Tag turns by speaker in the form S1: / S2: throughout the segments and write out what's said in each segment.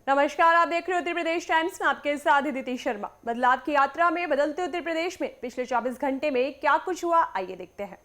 S1: नमस्कार, आप देख रहे हो उत्तर प्रदेश टाइम्स में, आपके साथ अदिति शर्मा। बदलाव की यात्रा में बदलते उत्तर प्रदेश में पिछले 24 घंटे में क्या कुछ हुआ, आइए देखते हैं।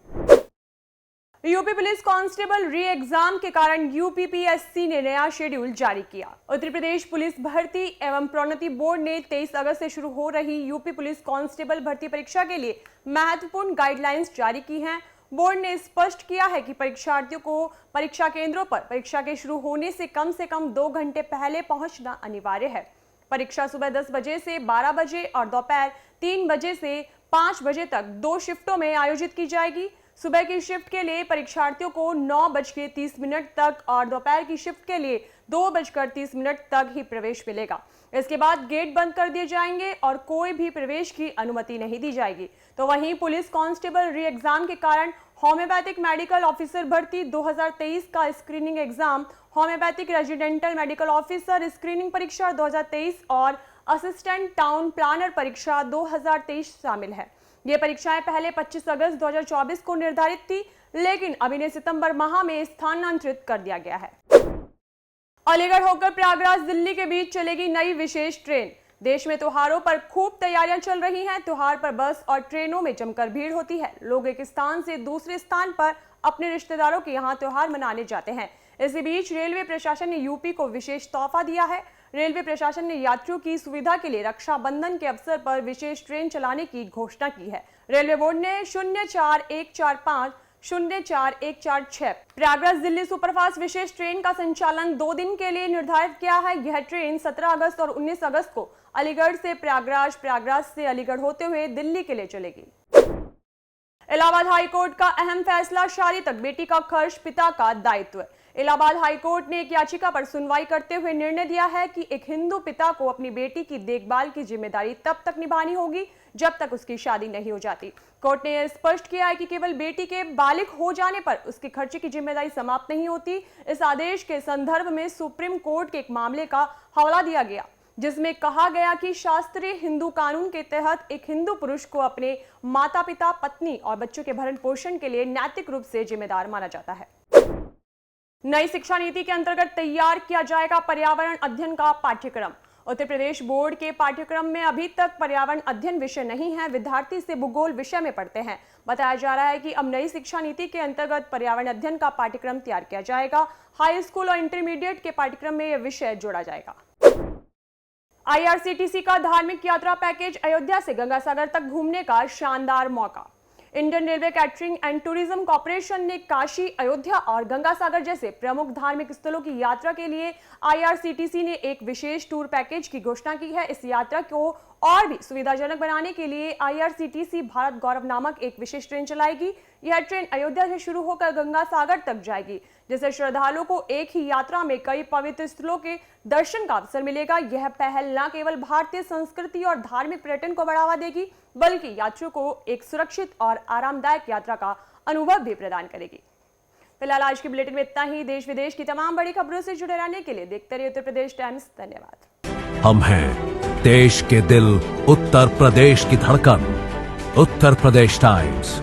S1: यूपी पुलिस कांस्टेबल री एग्जाम के कारण यूपीपीएससी ने नया शेड्यूल जारी किया। उत्तर प्रदेश पुलिस भर्ती एवं प्रोन्नति बोर्ड ने 23 अगस्त से शुरू हो रही यूपी पुलिस कांस्टेबल भर्ती परीक्षा के लिए महत्वपूर्ण गाइडलाइंस जारी की हैं। बोर्ड ने स्पष्ट किया है कि परीक्षार्थियों को परीक्षा केंद्रों पर परीक्षा के शुरू होने से कम 2 घंटे पहले पहुंचना अनिवार्य है। परीक्षा सुबह 10 बजे से 12 बजे और दोपहर 3 बजे से 5 बजे तक 2 शिफ्टों में आयोजित की जाएगी। सुबह की शिफ्ट के लिए परीक्षार्थियों को 9:30 तक और दोपहर की शिफ्ट के लिए 2:30 तक ही प्रवेश मिलेगा। इसके बाद गेट बंद कर दिए जाएंगे और कोई भी प्रवेश की अनुमति नहीं दी जाएगी। तो वहीं पुलिस कांस्टेबल री एग्जाम के कारण होम्योपैथिक मेडिकल ऑफिसर भर्ती 2023 का screening exam, homeopathic residential medical officer screening परीक्षा 2023 और असिस्टेंट टाउन प्लानर परीक्षा 2023 शामिल है। ये परीक्षाएं पहले 25 अगस्त 2024 को निर्धारित थी, लेकिन अब इन्हें सितंबर माह में स्थानांतरित कर दिया गया है। अलीगढ़ होकर प्रयागराज दिल्ली के बीच चलेगी नई विशेष ट्रेन। देश में त्योहारों पर खूब तैयारियां चल रही हैं। त्योहार पर बस और ट्रेनों में जमकर भीड़ होती है। लोग एक स्थान से दूसरे स्थान पर अपने रिश्तेदारों के यहाँ त्योहार मनाने जाते हैं। इसी बीच रेलवे प्रशासन ने यूपी को विशेष तोहफा दिया है। रेलवे प्रशासन ने यात्रियों की सुविधा के लिए रक्षाबंधन के अवसर पर विशेष ट्रेन चलाने की घोषणा की है। रेलवे बोर्ड ने 04145-04146 प्रयागराज दिल्ली सुपरफास्ट विशेष ट्रेन का संचालन 2 दिन के लिए निर्धारित किया है। यह ट्रेन 17 अगस्त और 19 अगस्त को अलीगढ़ से प्रयागराज, प्रयागराज से अलीगढ़ होते हुए दिल्ली के लिए चलेगी। इलाहाबाद हाईकोर्ट का अहम फैसला, शादी तक बेटी का खर्च पिता का दायित्व। इलाहाबाद हाईकोर्ट ने एक याचिका पर सुनवाई करते हुए निर्णय दिया है कि एक हिंदू पिता को अपनी बेटी की देखभाल की जिम्मेदारी तब तक निभानी होगी जब तक उसकी शादी नहीं हो जाती। कोर्ट ने यह स्पष्ट किया है कि केवल बेटी के बालिग हो जाने पर उसके खर्चे की जिम्मेदारी समाप्त नहीं होती। इस आदेश के संदर्भ में सुप्रीम कोर्ट के एक मामले का हवाला दिया गया, जिसमें कहा गया कि शास्त्रीय हिंदू कानून के तहत एक हिंदू पुरुष को अपने माता पिता, पत्नी और बच्चों के भरण पोषण के लिए नैतिक रूप से जिम्मेदार माना जाता है। नई शिक्षा नीति के अंतर्गत तैयार किया जाएगा पर्यावरण अध्ययन का पाठ्यक्रम। उत्तर प्रदेश बोर्ड के पाठ्यक्रम में अभी तक पर्यावरण अध्ययन विषय नहीं है। विद्यार्थी से भूगोल विषय में पढ़ते हैं। बताया जा रहा है कि अब नई शिक्षा नीति के अंतर्गत पर्यावरण अध्ययन का पाठ्यक्रम तैयार किया जाएगा। हाई स्कूल और इंटरमीडिएट के पाठ्यक्रम में यह विषय जोड़ा जाएगा। आईआरसीटीसी का धार्मिक यात्रा पैकेज, अयोध्या से गंगासागर तक घूमने का शानदार मौका। Indian railway catering and tourism corporation ने काशी, अयोध्या और गंगासागर जैसे प्रमुख धार्मिक स्थलों की यात्रा के लिए आईआरसीटीसी ने एक विशेष टूर पैकेज की घोषणा की है। इस यात्रा को और भी सुविधाजनक बनाने के लिए आईआरसीटीसी भारत गौरव नामक एक विशेष ट्रेन चलाएगी। यह ट्रेन अयोध्या से शुरू होकर गंगासागर तक जाएगी, जिससे श्रद्धालुओं को एक ही यात्रा में कई पवित्र स्थलों के दर्शन का अवसर मिलेगा। यह पहल न केवल भारतीय संस्कृति और धार्मिक पर्यटन को बढ़ावा देगी, बल्कि यात्रियों को एक सुरक्षित और आरामदायक यात्रा का अनुभव भी प्रदान करेगी। फिलहाल आज की बुलेटिन में इतना ही। देश विदेश की तमाम बड़ी खबरों से जुड़े रहने के लिए देखते रहिए उत्तर प्रदेश टाइम्स। धन्यवाद।
S2: हम हैं देश के दिल, उत्तर प्रदेश की धड़कन, उत्तर प्रदेश टाइम्स।